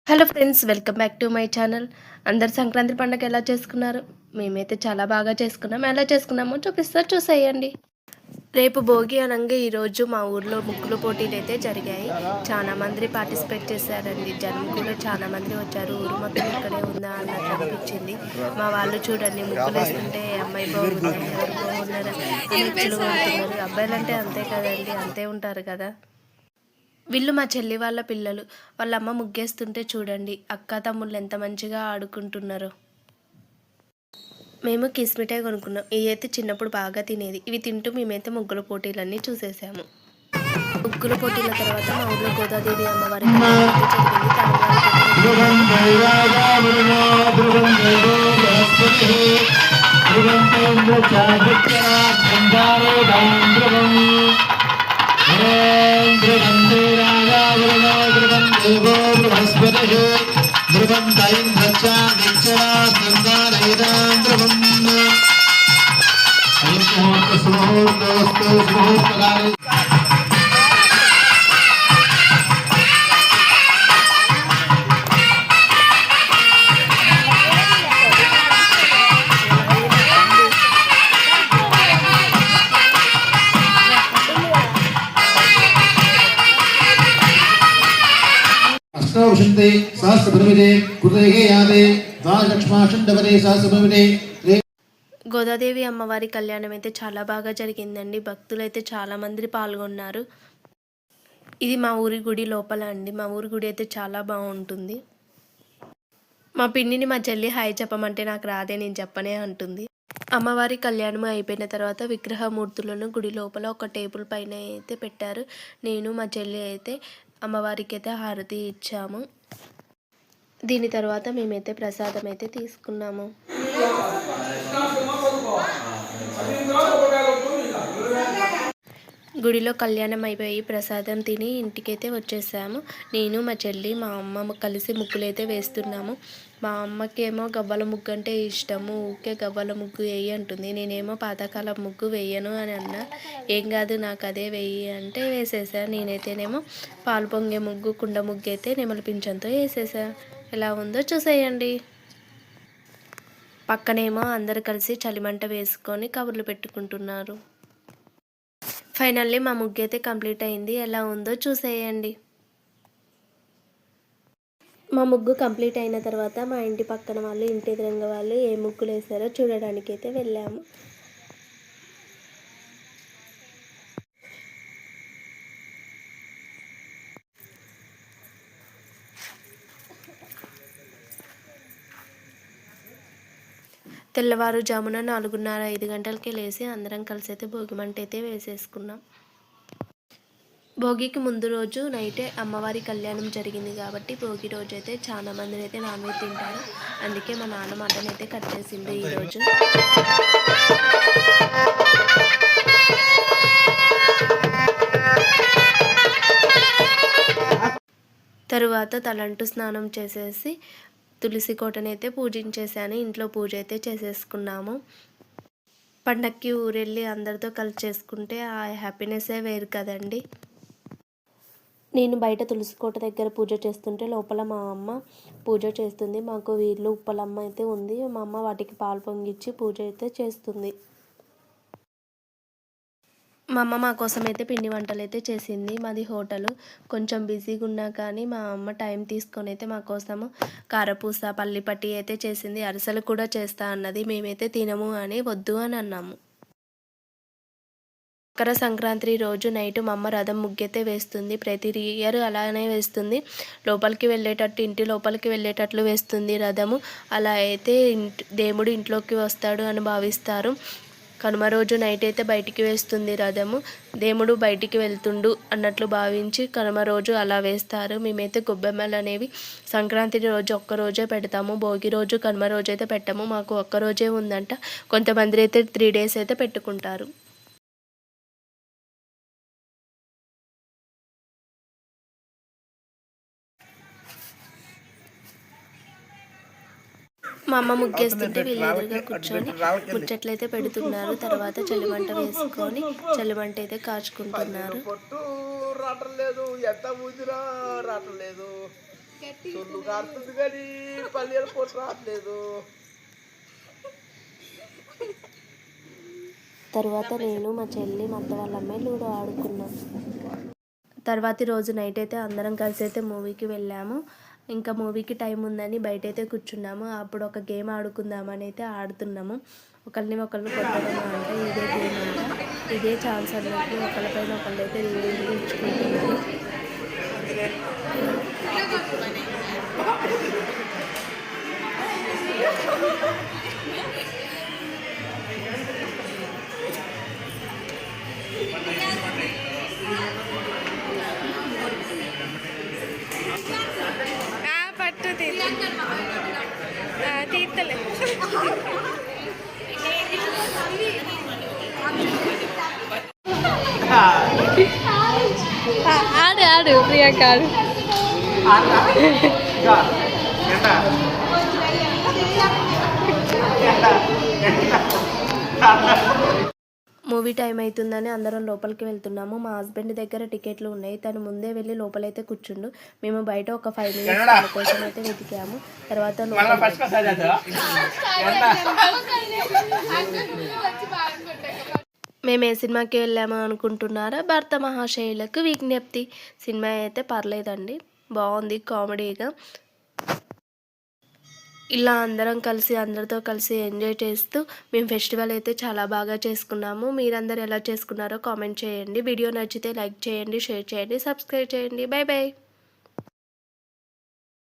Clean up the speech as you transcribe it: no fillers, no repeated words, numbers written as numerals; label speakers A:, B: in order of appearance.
A: Hello friends, welcome back to my channel. అందరు సంక్రాంతి పండుగ ఎలా చేసుకున్నారు? మేమైతే చాలా బాగా చేసుకున్నాం. ఎలా చేసుకున్నామో చూసేయండి. రేపు భోగి అనంగా ఈరోజు మా ఊర్లో ముగ్గులు పోటీలు అయితే జరిగాయి. చాలా మంది పార్టిసిపేట్ చేశారండి. జనం కూడా చాలా మంది వచ్చారు. ఊరు మొత్తం ఇక్కడే ఉందా అన్నట్లు అనిపించింది. మా వాళ్ళు చూడండి, ముగ్గులు వేస్తుంటే అమ్మాయి బాగుందా, ఎవరు బాగున్నారా అని ఇచ్చులు కొడుతున్నారు. అబ్బాయిలంటే అంతే కదండి, అంతే ఉంటారు కదా. వీళ్ళు మా చెల్లి వాళ్ళ పిల్లలు. వాళ్ళ అమ్మ ముగ్గేస్తుంటే చూడండి, అక్క తమ్ముళ్ళు ఎంత మంచిగా ఆడుకుంటున్నారో. మేము కిస్మిఠాయి కొనుక్కున్నాం. ఇవి అయితే చిన్నప్పుడు బాగా తినేది. ఇవి తింటూ మేమైతే ముగ్గుల పోటీలన్నీ చూసేసాము. ముగ్గుల పోటీల తర్వాత మా ఊళ్ళో గోదాదేవి అమ్మవారి
B: अष्टावशन्ते सहस्रप्रमिते कृतये यादे द्वादशलक्ष्माषण्डवरे सहस्रप्रमिते.
A: గోదాదేవి అమ్మవారి కళ్యాణం అయితే చాలా బాగా జరిగిందండి. భక్తులు అయితే చాలా మంది పాల్గొన్నారు. ఇది మా ఊరి గుడి లోపల అండి. మా ఊరి గుడి అయితే చాలా బాగుంటుంది. మా పిన్నిని మా చెల్లి హాయ్ చెప్పమంటే నాకు రాదే, నేను చెప్పనే అంటుంది. అమ్మవారి కళ్యాణం అయిపోయిన తర్వాత విగ్రహమూర్తులను గుడి లోపల ఒక టేబుల్ పైన అయితే పెట్టారు. నేను మా చెల్లి అయితే అమ్మవారికి అయితే హారతి ఇచ్చాము. దీని తర్వాత మేమైతే ప్రసాదం అయితే తీసుకున్నాము. గుడిలో కళ్యాణం అయిపోయి ప్రసాదం తిని ఇంటికైతే వచ్చేసాము. నేను మా చెల్లి మా అమ్మ కలిసి ముగ్గులైతే వేస్తున్నాము. మా అమ్మకేమో గవ్వల ముగ్గు అంటే ఇష్టము. ఊకే గవ్వల ముగ్గు వేయి అంటుంది. నేనేమో పాతకాలం ముగ్గు వేయను అని అన్నా. ఏం కాదు, నాకు అదే వేయి అంటే వేసేసాను. నేనైతేనేమో పాలు పొంగే ముగ్గు, కుండ ముగ్గు అయితే నెమలి పింఛంతో వేసేసా. ఎలా ఉందో చూసేయండి. పక్కనేమో అందరు కలిసి చలిమంట వేసుకొని కబుర్లు పెట్టుకుంటున్నారు. ఫైనల్లీ మా ముగ్గు అయితే కంప్లీట్ అయింది. ఎలా ఉందో చూసేయండి. మా ముగ్గు కంప్లీట్ అయిన తర్వాత మా ఇంటి పక్కన వాళ్ళు, ఇంటి ఎదురుగా వాళ్ళు ఏ ముగ్గులు వేసారో చూడడానికి అయితే వెళ్ళాము. తెల్లవారుజామున 4:30-5 గంటలకి లేచి అందరం కలిసి అయితే భోగిమంట అయితే వేసేసుకున్నాం. భోగికి ముందు రోజు నైటే అమ్మవారి కళ్యాణం జరిగింది కాబట్టి భోగి రోజు అయితే చాలా మంది అయితే నాన్ వెజ్ తింటారు. అందుకే మా నాన్న మటన్ అయితే కట్ చేసిండు ఈరోజు. తరువాత తలంటు స్నానం చేసేసి తులసి కోటనైతే పూజించేసాను. ఇంట్లో పూజ అయితే చేసేసుకున్నాము. పండక్కి ఊరెళ్ళి అందరితో కలిసి చేసుకుంటే ఆ హ్యాపీనెస్సే వేరు కదండి. నేను బయట తులసి కోట దగ్గర పూజ చేస్తుంటే లోపల మా అమ్మ పూజ చేస్తుంది. మాకు వీళ్ళు ఉప్పలమ్మ అయితే ఉంది. మా అమ్మ వాటికి పాలు పొంగిచ్చి పూజ అయితే చేస్తుంది. మా అమ్మ మా కోసం అయితే పిండి వంటలు అయితే చేసింది. మాది హోటలు, కొంచెం బిజీగా ఉన్నా కానీ మా అమ్మ టైం తీసుకొని అయితే మా కోసము కారపూస, పల్లిపట్టి అయితే చేసింది. అరిసెలు కూడా చేస్తా అన్నది. మేమైతే తినము అని వద్దు అని అన్నాము. మకర సంక్రాంతి రోజు నైట్ మా అమ్మ రథం ముగ్గైతే వేస్తుంది. ప్రతి ఇయర్ అలానే వేస్తుంది. లోపలికి వెళ్ళేటట్టు, ఇంటి లోపలికి వెళ్ళేటట్లు వేస్తుంది రథము. అలా అయితే దేవుడు ఇంట్లోకి వస్తాడు అని భావిస్తారు. కనుమ రోజు నైట్ అయితే బయటికి వేస్తుంది రథము. దేవుడు బయటికి వెళ్తుండు అన్నట్లు భావించి కనుమ రోజు అలా వేస్తారు. మేమైతే గొబ్బెమ్మలు అనేవి సంక్రాంతి రోజు ఒక్కరోజే పెడతాము. భోగి రోజు, కనుమ రోజు అయితే పెట్టము. మాకు ఒక్కరోజే ఉందంట. కొంతమంది అయితే 3 days అయితే పెట్టుకుంటారు. మా అమ్మ ముగ్గేస్తుంటే వీళ్ళు ఎదురుగా కూర్చొని ముచ్చట్లయితే పెడుతున్నారు. తర్వాత చలిమంట వేసుకొని చలిమంట అయితే కాచుకుంటున్నారు.
C: సొల్లు కారుతుంది కానీ పల్లెలు పోటు రావట్లేదు.
A: తర్వాత నేను మా చెల్లి మా అత్త వాళ్ళ అమ్మాయి లూడో ఆడుకున్నాం. తర్వాతి రోజు నైట్ అయితే అందరం కలిసి అయితే మూవీకి వెళ్ళాము. ఇంకా మూవీకి టైం ఉందని బయట అయితే కూర్చున్నాము. అప్పుడు ఒక గేమ్ ఆడుకుందామని అయితే ఆడుతున్నాము. ఒకరిని కొట్టడం అంటే ఇదే గేమ్ అంట. ఇదే ఛాన్స్ అన్నట్టు ఒకరిపైన ఒకళ్ళు అయితే ఇచ్చుకుంటున్నారు. పట్టు తీర్తలే ఆడు ఆడు ప్రియాంక ఆడు. మూవీ టైం అవుతుందని అందరం లోపలికి వెళ్తున్నాము. మా హస్బెండ్ దగ్గర టికెట్లు ఉన్నాయి. తను ముందే వెళ్ళి లోపలైతే కూర్చుండు. మేము బయట ఒక 5 మినిట్స్ కోసం అయితే వెతికాము. తర్వాత మేము ఏ సినిమాకి వెళ్ళాము అనుకుంటున్నారా? భర్త మహాశైలకు విజ్ఞప్తి. సినిమా అయితే పర్లేదండి, బాగుంది, కామెడీగా. ఇలా అందరితో కలిసి ఎంజాయ్ చేస్తూ మేము ఫెస్టివల్ అయితే చాలా బాగా చేసుకున్నాము. మీరందరూ ఎలా చేసుకున్నారో కామెంట్ చేయండి. వీడియో నచ్చితే లైక్ చేయండి, షేర్ చేయండి, సబ్స్క్రైబ్ చేయండి. Bye bye.